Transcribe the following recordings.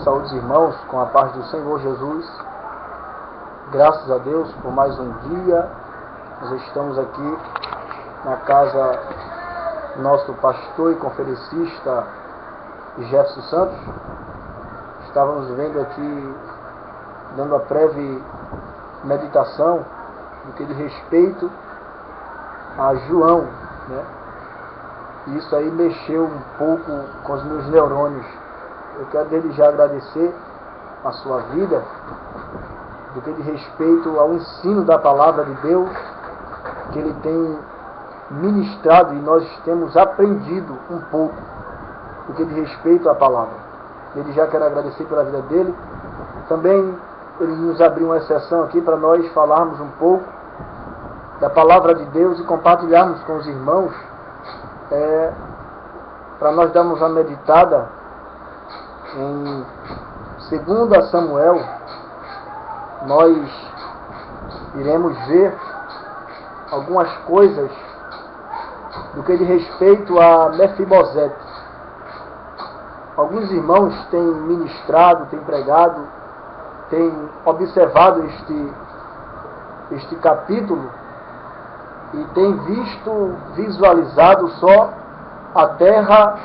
Saúde os irmãos com a paz do Senhor Jesus. Graças a Deus por mais um dia. Nós estamos aqui na casa do nosso pastor e conferencista Jefferson Santos. Estávamos vendo aqui, dando a breve meditação do que diz respeito a João, né? E isso aí mexeu um pouco com os meus neurônios. Eu quero desde já agradecer a sua vida, do que diz respeito ao ensino da palavra de Deus, que ele tem ministrado e nós temos aprendido um pouco do que diz respeito à palavra. Desde já quero agradecer pela vida dele. Também ele nos abriu uma exceção aqui para nós falarmos um pouco da palavra de Deus e compartilharmos com os irmãos, para nós darmos uma meditada em 2 Samuel. Nós iremos ver algumas coisas do que diz respeito a Mefibosete. Alguns irmãos têm ministrado, têm pregado, têm observado este capítulo e têm visualizado só a terra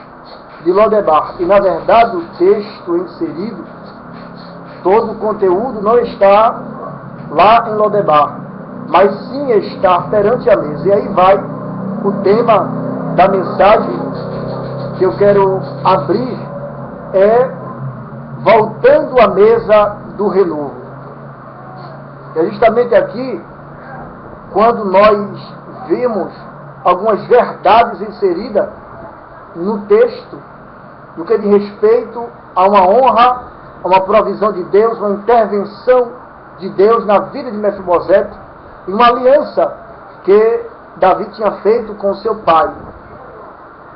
de Lodebar. E na verdade o texto inserido, todo o conteúdo não está lá em Lodebar, mas sim está perante a mesa. E aí vai o tema da mensagem que eu quero abrir, voltando à mesa do renovo. É justamente aqui quando nós vemos algumas verdades inseridas no texto, no que diz respeito a uma honra, a uma provisão de Deus, uma intervenção de Deus na vida de Mefibosete, e uma aliança que Davi tinha feito com seu pai.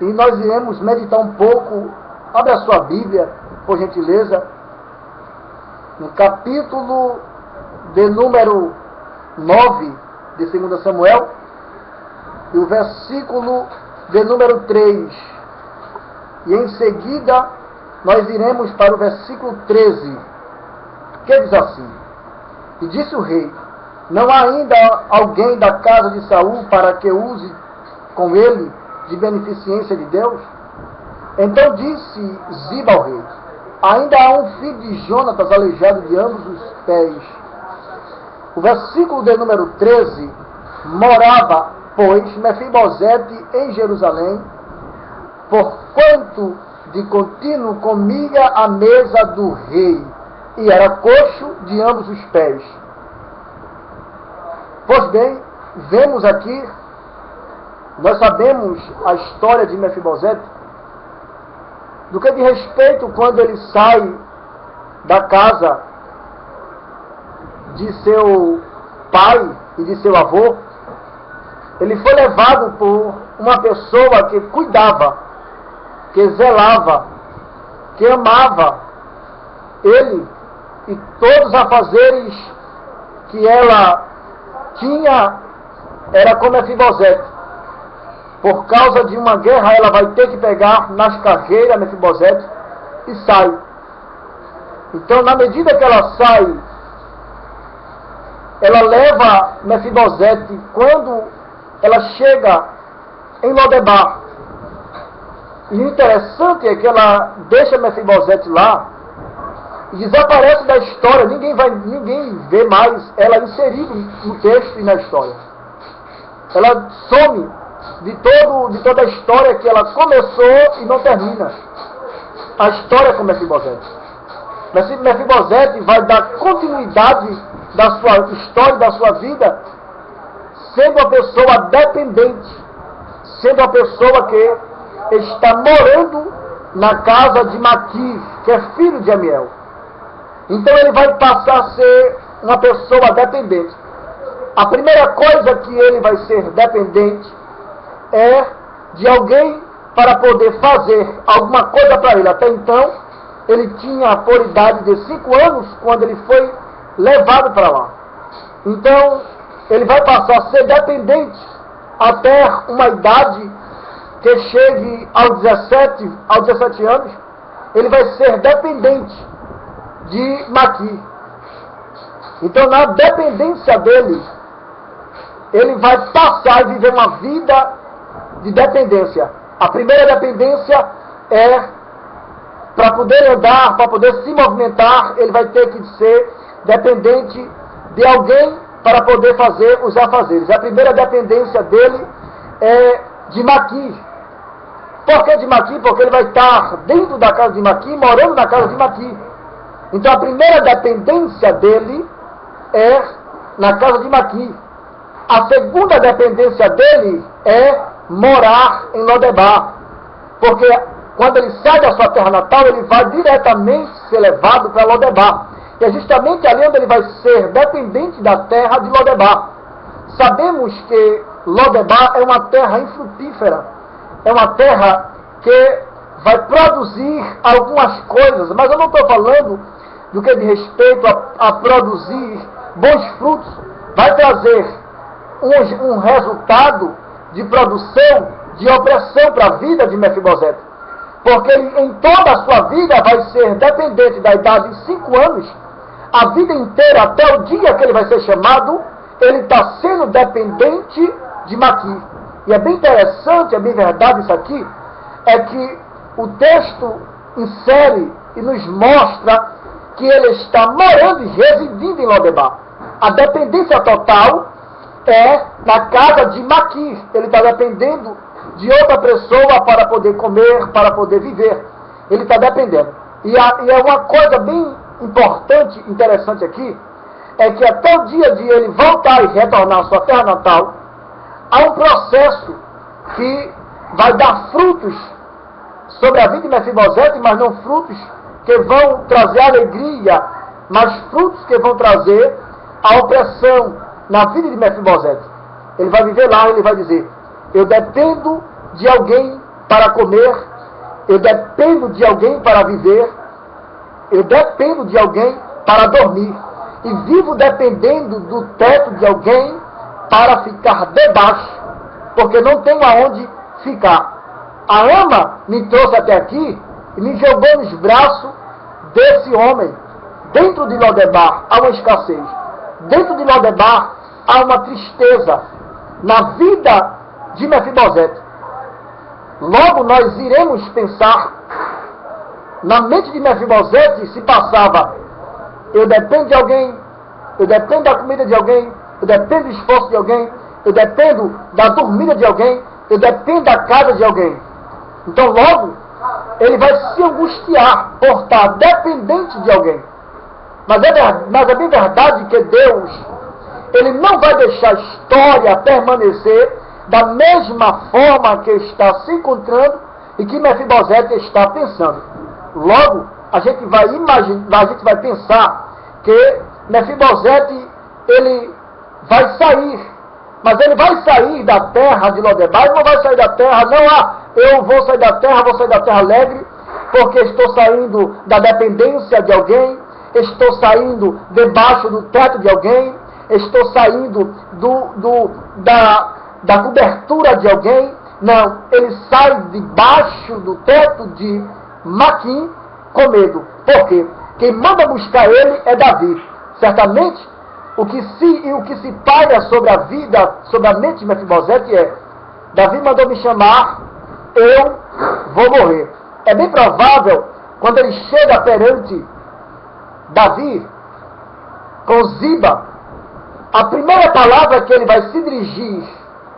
E nós iremos meditar um pouco. Abre a sua Bíblia, por gentileza, no capítulo de número 9 de 2 Samuel, e o versículo de número 3. E em seguida, nós iremos para o versículo 13, que diz assim: E disse o rei: Não há ainda alguém da casa de Saul para que use com ele de beneficência de Deus? Então disse Ziba ao rei: Ainda há um filho de Jonatas aleijado de ambos os pés. O versículo de número 13: Morava, pois, Mefibosete em Jerusalém, porquanto de contínuo comia a mesa do rei, e era coxo de ambos os pés. Pois bem, vemos aqui, nós sabemos a história de Mefibosete, do que diz respeito quando ele sai da casa de seu pai e de seu avô. Ele foi levado por uma pessoa que cuidava, que zelava, que amava ele e todos os afazeres que ela tinha era com Mefibosete. Por causa de uma guerra, ela vai ter que pegar nas carreiras Mefibosete e sai. Então, na medida que ela sai, ela leva Mefibosete. Quando ela chega em Lodebar, e o interessante é que ela deixa Mefibosete lá e desaparece da história. Ninguém vê mais ela inserida no texto e na história. Ela some de toda a história que ela começou e não termina. A história com Mefibosete. Mefibosete vai dar continuidade da sua história, da sua vida, sendo uma pessoa dependente, sendo uma pessoa que está morando na casa de Maquir, que é filho de Amiel. Então ele vai passar a ser uma pessoa dependente. A primeira coisa que ele vai ser dependente é de alguém para poder fazer alguma coisa para ele. Até então, ele tinha por idade de 5 anos quando ele foi levado para lá. Então, ele vai passar a ser dependente até uma idade que chegue aos 17 anos, ele vai ser dependente de Maqui. Então, na dependência dele, ele vai passar e viver uma vida de dependência. A primeira dependência é, para poder andar, para poder se movimentar, ele vai ter que ser dependente de alguém para poder fazer os afazeres. A primeira dependência dele é de Maqui. Por que de Maqui? Porque ele vai estar dentro da casa de Maqui, morando na casa de Maqui. Então a primeira dependência dele é na casa de Maqui. A segunda dependência dele é morar em Lodebar. Porque quando ele sai da sua terra natal, ele vai diretamente ser levado para Lodebar. E é justamente ali onde ele vai ser dependente da terra de Lodebar. Sabemos que Lodebar é uma terra infrutífera. É uma terra que vai produzir algumas coisas, mas eu não estou falando do que diz respeito a produzir bons frutos. Vai trazer um resultado de produção, de opressão para a vida de Mefibosete. Porque ele, em toda a sua vida, vai ser dependente da idade de 5 anos, a vida inteira, até o dia que ele vai ser chamado, ele está sendo dependente de Maqui. E é bem interessante, é bem verdade isso aqui, é que o texto insere e nos mostra que ele está morando e residindo em Lodebar. A dependência total é na casa de Maqui. Ele está dependendo de outra pessoa para poder comer, para poder viver. Ele está dependendo. E é uma coisa bem importante, interessante aqui, é que até o dia de ele voltar e retornar à sua terra natal, há um processo que vai dar frutos sobre a vida de Mefibosete, mas não frutos que vão trazer alegria, mas frutos que vão trazer a opressão na vida de Mefibosete. Ele vai viver lá e ele vai dizer: eu dependo de alguém para comer, eu dependo de alguém para viver, eu dependo de alguém para dormir, e vivo dependendo do teto de alguém para ficar debaixo, porque não tenho aonde ficar. A ama me trouxe até aqui e me jogou nos braços desse homem. Dentro de Lodebar há uma escassez. Dentro de Lodebar há uma tristeza na vida de Mefibosete. Logo nós iremos pensar, na mente de Mefibosete se passava: eu dependo de alguém, eu dependo da comida de alguém, eu dependo do esforço de alguém, eu dependo da dormida de alguém, eu dependo da casa de alguém. Então logo ele vai se angustiar por estar dependente de alguém. Mas é bem verdade que Deus, ele não vai deixar a história permanecer da mesma forma que está se encontrando e que Mefibosete está pensando. Logo, a gente vai imaginar, a gente vai pensar que Mefibosete, ele vai sair, mas ele vai sair da terra de Lodebar. Ele não vai sair da terra, não, eu vou sair da terra, vou sair da terra alegre, porque estou saindo da dependência de alguém, estou saindo debaixo do teto de alguém, estou saindo da cobertura de alguém. Não, ele sai debaixo do teto de Maqui com medo. Por quê? Quem manda buscar ele é Davi. Certamente, o que se paga sobre a vida, sobre a mente de Mefibosete é: Davi mandou me chamar, eu vou morrer. É bem provável, quando ele chega perante Davi, com Ziba, a primeira palavra que ele vai se dirigir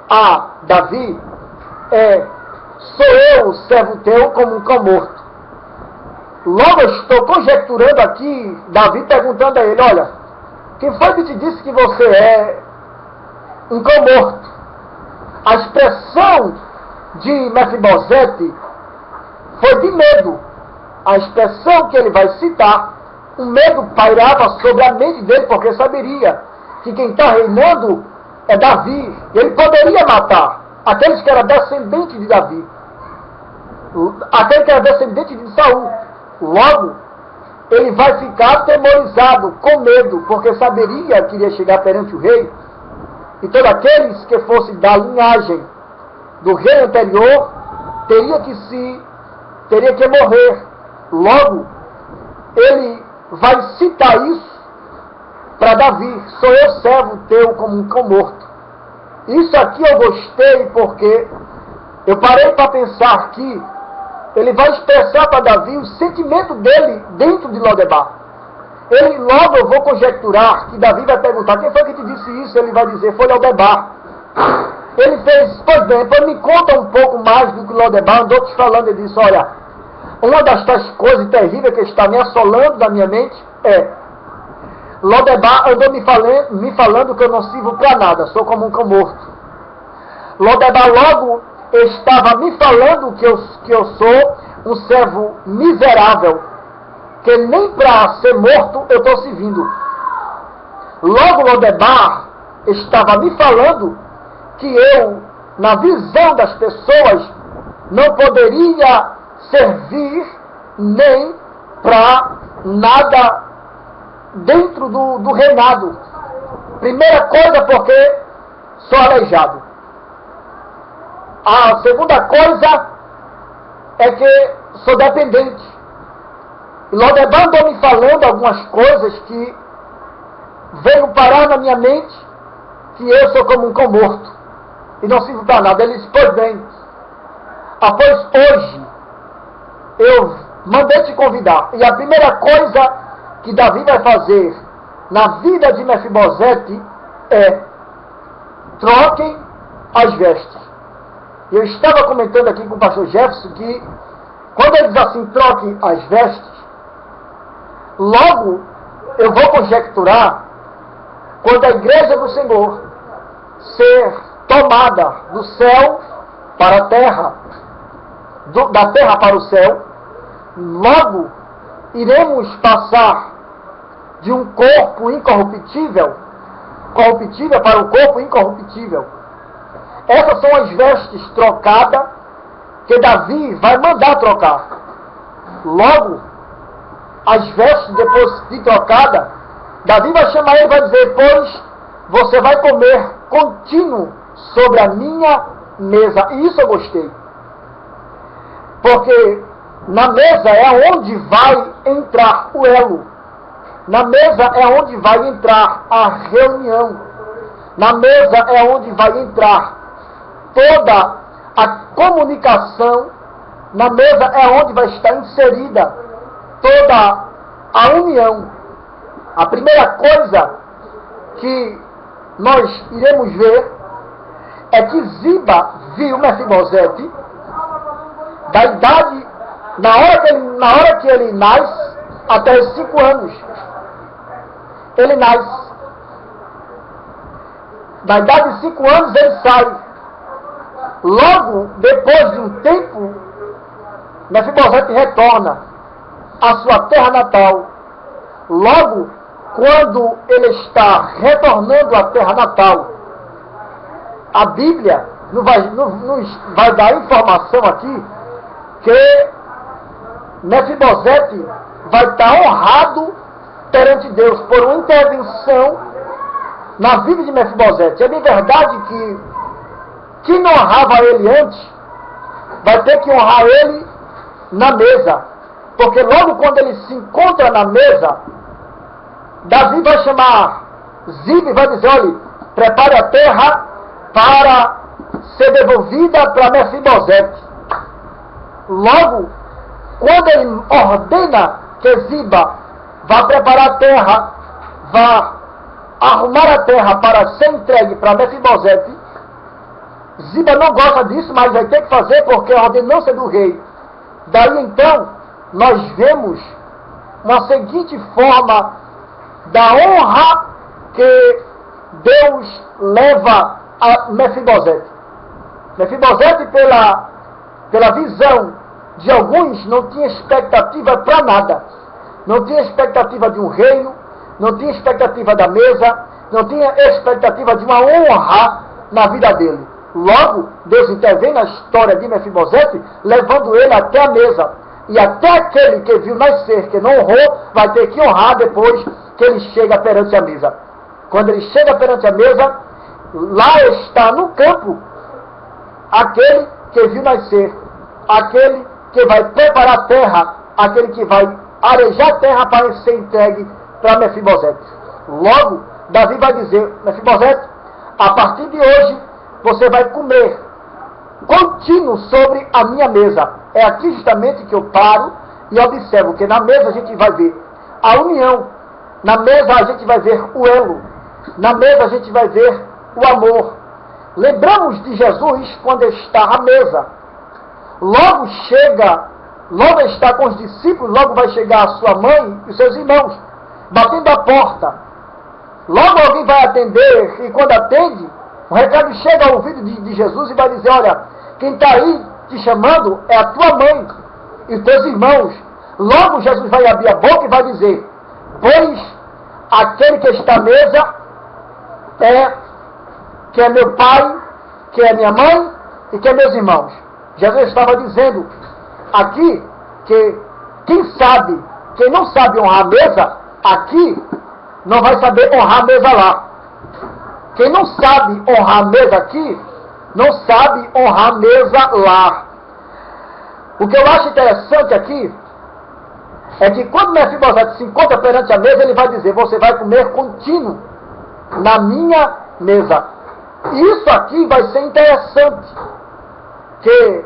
a Davi é: sou eu, servo teu, como um cão morto. Logo eu estou conjecturando aqui, Davi perguntando a ele: olha, quem foi que te disse que você é um cão morto? A expressão de Mefibosete foi de medo. A expressão que ele vai citar, o medo pairava sobre a mente dele, porque saberia que quem está reinando é Davi. Ele poderia matar aqueles que eram descendentes de Davi, aquele que era descendente de Saul. Logo, ele vai ficar atemorizado, com medo, porque saberia que iria chegar perante o rei, e todos aqueles que fossem da linhagem do rei anterior teria que morrer. Logo, ele vai citar isso para Davi: sou eu servo teu como um cão morto. Isso aqui eu gostei porque eu parei para pensar que ele vai expressar para Davi o sentimento dele dentro de Lodebar. Logo eu vou conjecturar que Davi vai perguntar: quem foi que te disse isso? Ele vai dizer: foi Lodebar. Ele fez: pois bem, então me conta um pouco mais do que Lodebar andou te falando. Ele disse: olha, uma das tais coisas terríveis que está me assolando na minha mente é: Lodebar andou me falando que eu não sirvo para nada, sou como um cão morto. Lodebar logo estava me falando que eu sou um servo miserável, que nem para ser morto eu estou servindo. Logo Lodebar estava me falando que eu, na visão das pessoas, não poderia servir nem para nada dentro do reinado. Primeira coisa, porque sou aleijado. A segunda coisa é que sou dependente. E Lodebar andou me falando algumas coisas que veio parar na minha mente, que eu sou como um cão morto e não sirvo para nada. Ele disse: pois bem, após hoje eu mandei te convidar, e a primeira coisa que Davi vai fazer na vida de Mefibosete é: troquem as vestes. Eu estava comentando aqui com o pastor Jefferson que quando ele diz assim: troquem as vestes, logo eu vou conjecturar quando a igreja do Senhor ser tomada do céu para a terra, da terra para o céu, logo iremos passar de um corpo incorruptível, corruptível, para um corpo incorruptível. Essas são as vestes trocadas que Davi vai mandar trocar. Logo, as vestes depois de trocada, Davi vai chamar ele e vai dizer: pois você vai comer contínuo sobre a minha mesa. E isso eu gostei. Porque na mesa é onde vai entrar o elo. Na mesa é onde vai entrar a reunião. Na mesa é onde vai entrar toda a comunicação. Na mesa é onde vai estar inserida toda a união. A primeira coisa que nós iremos ver é que Ziba viu Mefibosete da idade, na hora que ele nasce, até os 5 anos. Ele nasce. Da idade de 5 anos ele sai. Logo, depois de um tempo, Mefibosete retorna à sua terra natal. Logo, quando ele está retornando à terra natal, a Bíblia nos vai dar informação aqui que Mefibosete vai estar honrado perante Deus por uma intervenção na vida de Mefibosete. É bem verdade que quem não honrava ele antes vai ter que honrar ele na mesa, porque logo quando ele se encontra na mesa, Davi vai chamar Ziba e vai dizer: olha, prepare a terra para ser devolvida para Mefibosete. Logo, quando ele ordena que Ziba vá preparar a terra, vá arrumar a terra para ser entregue para Mefibosete, Ziba não gosta disso, mas vai ter que fazer porque a ordenança do rei. Daí então, nós vemos uma seguinte forma da honra que Deus leva a Mefibosete. Mefibosete, pela visão de alguns, não tinha expectativa para nada. Não tinha expectativa de um reino, não tinha expectativa da mesa, não tinha expectativa de uma honra na vida dele. Logo, Deus intervém na história de Mefibosete, levando ele até a mesa. E até aquele que viu nascer, que não honrou, vai ter que honrar depois que ele chega perante a mesa. Quando ele chega perante a mesa, lá está no campo aquele que viu nascer, aquele que vai preparar a terra, aquele que vai arejar a terra para ser entregue para Mefibosete. Logo, Davi vai dizer: Mefibosete, a partir de hoje, você vai comer contínuo sobre a minha mesa. É aqui justamente que eu paro e observo que na mesa a gente vai ver a união, na mesa a gente vai ver o elo, na mesa a gente vai ver o amor. Lembramos de Jesus quando está à mesa. Logo está com os discípulos, logo vai chegar a sua mãe e seus irmãos, batendo a porta. Logo alguém vai atender, e quando atende, o recado chega ao ouvido de Jesus e vai dizer: olha, quem está aí te chamando é a tua mãe e os teus irmãos. Logo Jesus vai abrir a boca e vai dizer: pois aquele que está à mesa que é meu pai, que é minha mãe e que é meus irmãos. Jesus estava dizendo aqui que quem não sabe honrar a mesa aqui, não vai saber honrar a mesa lá. Quem não sabe honrar a mesa aqui, não sabe honrar a mesa lá. O que eu acho interessante aqui é que quando Mefibosete se encontra perante a mesa, ele vai dizer: você vai comer contínuo na minha mesa. E isso aqui vai ser interessante, que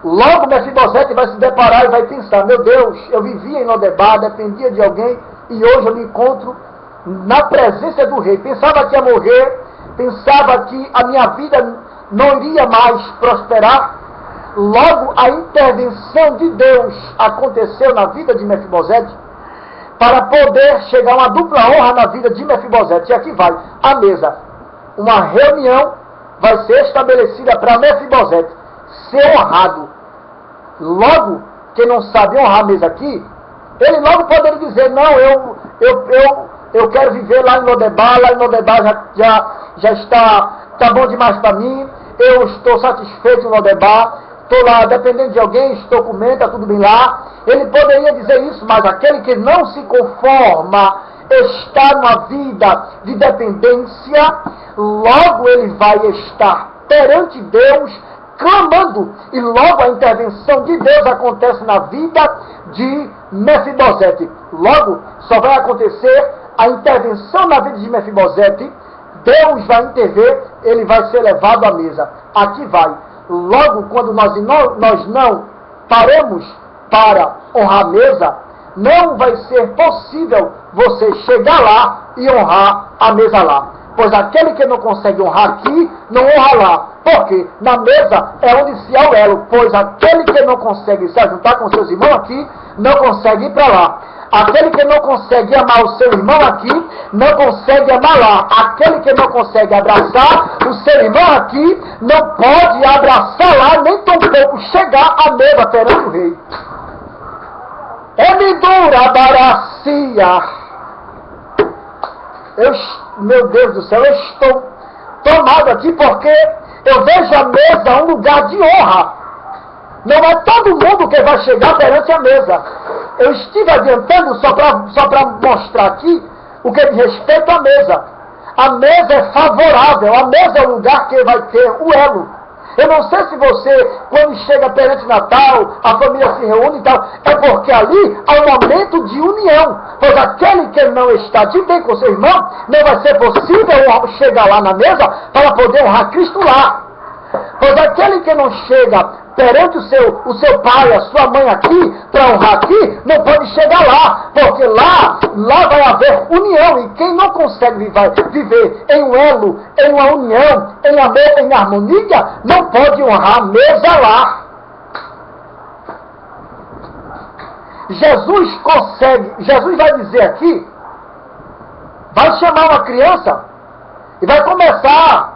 logo Mefibosete vai se deparar e vai pensar: meu Deus, eu vivia em Lodebar, dependia de alguém, e hoje eu me encontro na presença do rei. Pensava que ia morrer, pensava que a minha vida não iria mais prosperar. Logo a intervenção de Deus aconteceu na vida de Mefibosete para poder chegar a uma dupla honra na vida de Mefibosete. E aqui vai a mesa. Uma reunião vai ser estabelecida para Mefibosete ser honrado. Logo, quem não sabe honrar a mesa aqui, ele logo poderia dizer: não, eu quero viver lá em Lodebar, já está bom demais para mim, eu estou satisfeito em Lodebar, estou lá dependendo de alguém, estou comendo, está tudo bem lá. Ele poderia dizer isso, mas aquele que não se conforma, está numa vida de dependência, logo ele vai estar perante Deus clamando, e logo a intervenção de Deus acontece na vida de Mefibosete. Logo só vai acontecer a intervenção na vida de Mefibosete, Deus vai intervir, ele vai ser levado à mesa. Aqui vai. Logo, quando nós não paramos para honrar a mesa, não vai ser possível você chegar lá e honrar a mesa lá. Pois aquele que não consegue honrar aqui, não honra lá. Porque na mesa é onde se há o elo. Pois aquele que não consegue se ajuntar com seus irmãos aqui, não consegue ir para lá. Aquele que não consegue amar o seu irmão aqui, não consegue amar lá. Aquele que não consegue abraçar o seu irmão aqui, não pode abraçar lá, nem tampouco chegar à mesa perante o rei. Emidura baracia. Meu Deus do céu, eu estou tomado aqui porque eu vejo a mesa um lugar de honra. Não é todo mundo que vai chegar perante a mesa. Eu estive adiantando só para mostrar aqui o que diz respeito à mesa. A mesa é favorável, a mesa é o lugar que vai ter o elo. Eu não sei se você, quando chega perante Natal, a família se reúne e tal, é porque ali há um momento de união. Pois aquele que não está de bem com seu irmão, não vai ser possível chegar lá na mesa para poder honrar Cristo lá. Pois aquele que não chega perante o seu pai, a sua mãe aqui, para honrar aqui, não pode chegar lá, porque lá vai haver união, e quem não consegue viver em um elo, em uma união, em amor, em harmonia, não pode honrar a mesa lá. Jesus vai dizer aqui, vai chamar uma criança, e vai começar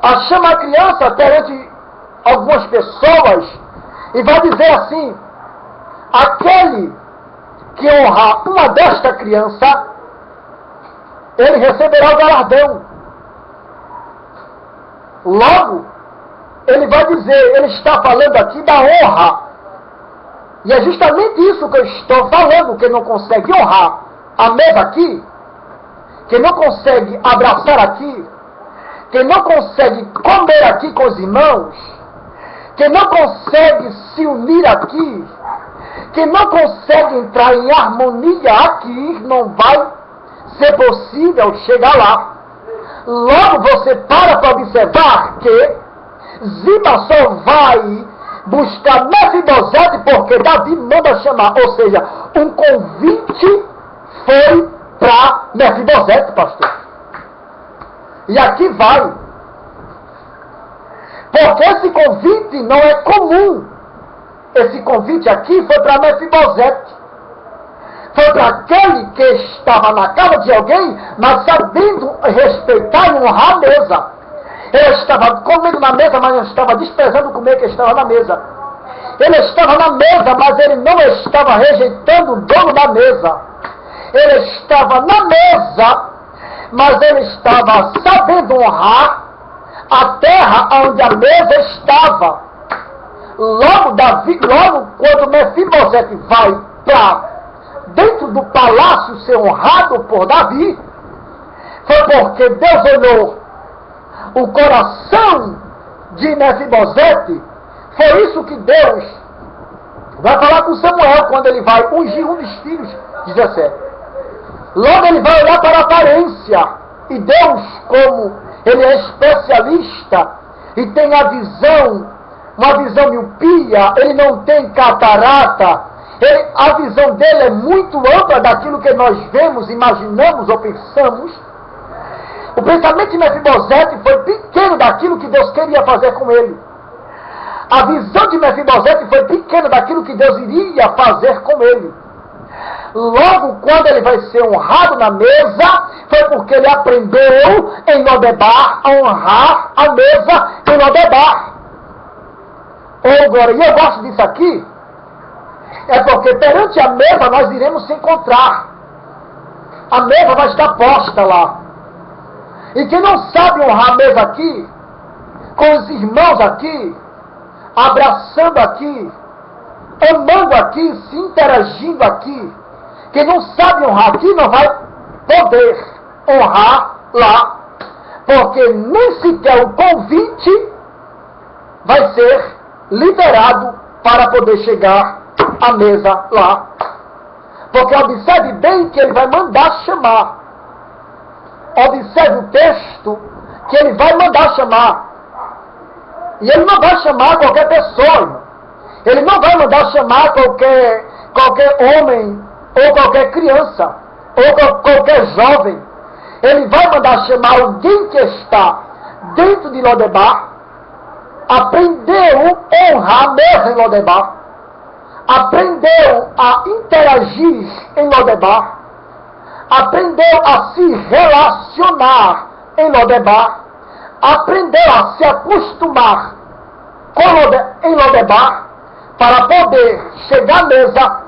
a chamar a criança perante algumas pessoas, e vai dizer assim: aquele que honrar uma desta criança, ele receberá o galardão. Logo, ele vai dizer, ele está falando aqui da honra, e é justamente isso que eu estou falando. Quem não consegue honrar a mesa aqui, quem não consegue abraçar aqui, quem não consegue comer aqui com os irmãos, quem não consegue se unir aqui, que não consegue entrar em harmonia aqui, não vai ser possível chegar lá. Logo você para observar que Ziba só vai buscar Mefibosete porque Davi manda chamar. Ou seja, um convite foi para Mefibosete, pastor. E aqui vai. Porque esse convite não é comum. Esse convite aqui foi para Mefibosete. Foi para aquele que estava na casa de alguém, mas sabendo respeitar e honrar a mesa. Ele estava comendo na mesa, mas não estava desprezando comer que estava na mesa. Ele estava na mesa, mas ele não estava rejeitando o dono da mesa. Ele estava na mesa, mas ele estava sabendo honrar a terra onde a mesa estava. Logo quando Mefibosete vai para dentro do palácio ser honrado por Davi, foi porque Deus olhou o coração de Mefibosete. Foi isso que Deus vai falar com Samuel quando ele vai ungir um dos filhos de Jessé. Logo ele vai olhar para a aparência, e Deus, como ele é especialista e tem a visão, uma visão miopia, ele não tem catarata, a visão dele é muito ampla daquilo que nós vemos, imaginamos ou pensamos. O pensamento de Mefibosete foi pequeno daquilo que Deus queria fazer com ele. A visão de Mefibosete foi pequena daquilo que Deus iria fazer com ele. Logo, quando ele vai ser honrado na mesa, foi porque ele aprendeu em Lodebar a honrar a mesa em Lodebar. Oh, glória! E eu gosto disso aqui, é porque perante a mesa nós iremos se encontrar. A mesa vai estar posta lá. E quem não sabe honrar a mesa aqui, com os irmãos aqui, abraçando aqui, amando aqui, se interagindo aqui, quem não sabe honrar aqui não vai poder honrar lá, porque nem sequer o convite vai ser liberado para poder chegar à mesa lá. Porque observe bem que ele vai mandar chamar. Observe o texto que ele vai mandar chamar. E ele não vai chamar qualquer pessoa, irmão. Ele não vai mandar chamar qualquer homem, ou qualquer criança, ou qualquer jovem. Ele vai mandar chamar alguém que está dentro de Lodebar, aprendeu a honrar a mesa em Lodebar, aprendeu a interagir em Lodebar, aprendeu a se relacionar em Lodebar, aprendeu a se acostumar em Lodebar. Para poder chegar à mesa,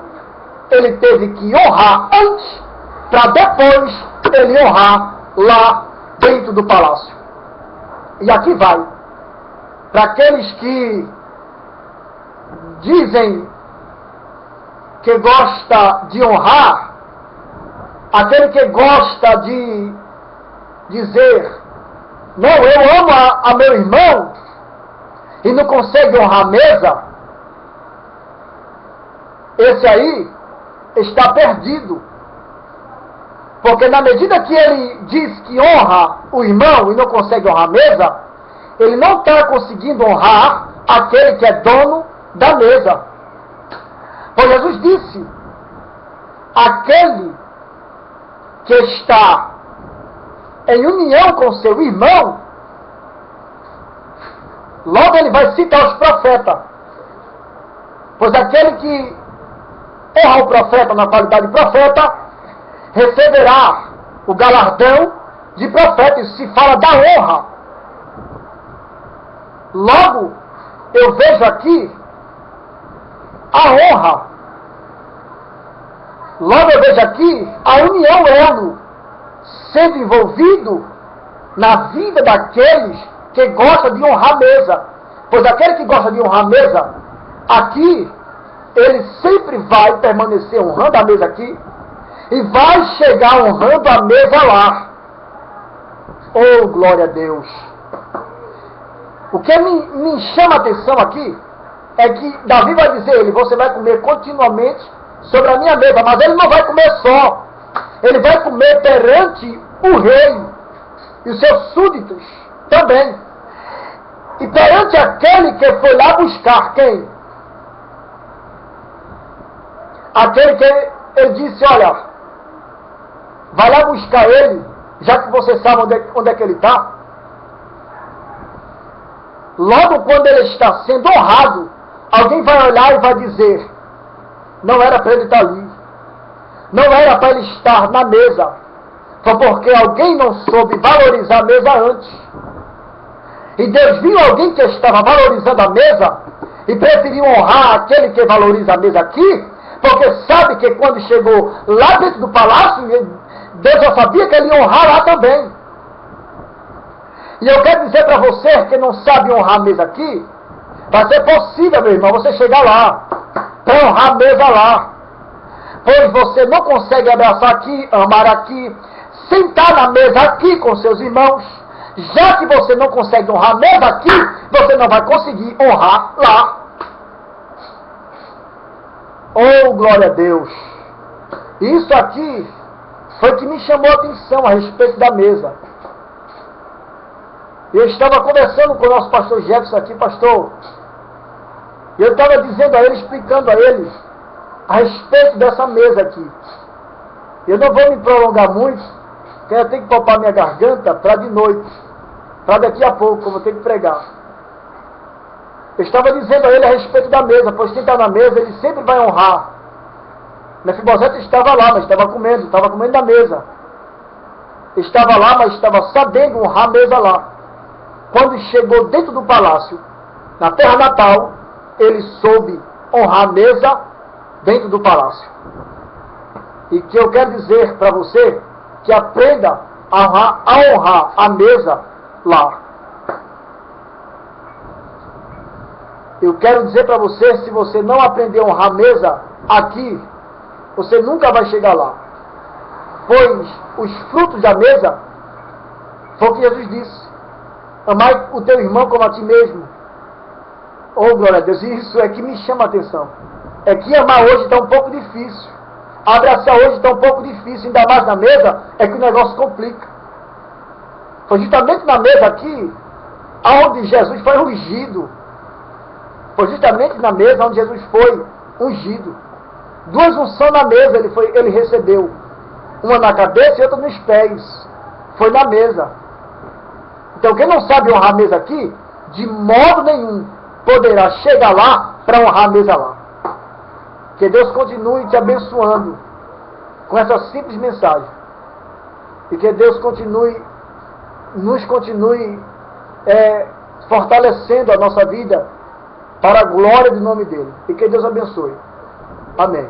ele teve que honrar antes, para depois ele honrar lá dentro do palácio. E aqui vai, para aqueles que dizem que gosta de honrar, aquele que gosta de dizer, não, eu amo a meu irmão, e não consegue honrar a mesa, esse aí está perdido. Porque na medida que ele diz que honra o irmão e não consegue honrar a mesa, ele não está conseguindo honrar aquele que é dono da mesa. Pois Jesus disse, aquele que está em união com seu irmão, logo ele vai citar os profetas. Pois aquele que honra o profeta na qualidade de profeta, receberá o galardão de profeta. Isso se fala da honra. Logo, eu vejo aqui a honra. Logo eu vejo aqui a união, elo, sendo envolvido na vida daqueles que gostam de honrar a mesa. Pois aquele que gosta de honrar a mesa, aqui, ele sempre vai permanecer honrando a mesa aqui, e vai chegar honrando a mesa lá. Oh, glória a Deus! O que me chama a atenção aqui é que Davi vai dizer a ele, você vai comer continuamente sobre a minha mesa, mas ele não vai comer só, ele vai comer perante o rei e os seus súditos também, e perante aquele que foi lá buscar quem? Aquele que ele disse, olha, vai lá buscar ele, já que você sabe onde é que ele está. Logo quando ele está sendo honrado, alguém vai olhar e vai dizer, não era para ele estar ali, não era para ele estar na mesa, foi porque alguém não soube valorizar a mesa antes. E Deus viu alguém que estava valorizando a mesa e preferiu honrar aquele que valoriza a mesa aqui, porque sabe que quando chegou lá dentro do palácio, Deus já sabia que ele ia honrar lá também. E eu quero dizer para você que não sabe honrar a mesa aqui, vai ser possível, meu irmão, você chegar lá, para honrar a mesa lá. Pois você não consegue abraçar aqui, amar aqui, sentar na mesa aqui com seus irmãos. Já que você não consegue honrar a mesa aqui, você não vai conseguir honrar lá. Oh, glória a Deus! Isso aqui foi que me chamou a atenção a respeito da mesa. Eu estava conversando com o nosso pastor Jefferson aqui, pastor. E eu estava dizendo a ele, explicando a ele, a respeito dessa mesa aqui. Eu não vou me prolongar muito, porque eu tenho que poupar minha garganta para de noite. Para daqui a pouco, como eu tenho que pregar. Eu estava dizendo a ele a respeito da mesa, pois quem está na mesa, ele sempre vai honrar. Mefibosete estava lá, mas estava comendo na mesa. Estava lá, mas estava sabendo honrar a mesa lá. Quando chegou dentro do palácio, na terra natal, ele soube honrar a mesa dentro do palácio. E que eu quero dizer para você, que aprenda a honrar a mesa lá. Eu quero dizer para você, se você não aprender a honrar a mesa aqui, você nunca vai chegar lá. Pois os frutos da mesa, foi o que Jesus disse. Amai o teu irmão como a ti mesmo. Oh, glória a Deus, isso é que me chama a atenção. É que amar hoje está um pouco difícil. Abraçar hoje está um pouco difícil, ainda mais na mesa, é que o negócio complica. Foi justamente na mesa aqui, onde Jesus foi ungido. Foi justamente na mesa onde Jesus foi ungido. Duas unções na mesa ele recebeu. Uma na cabeça e outra nos pés. Foi na mesa. Então quem não sabe honrar a mesa aqui, de modo nenhum poderá chegar lá para honrar a mesa lá. Que Deus continue te abençoando com essa simples mensagem. E que Deus nos continue fortalecendo a nossa vida para a glória do nome dele. E que Deus abençoe. Amém.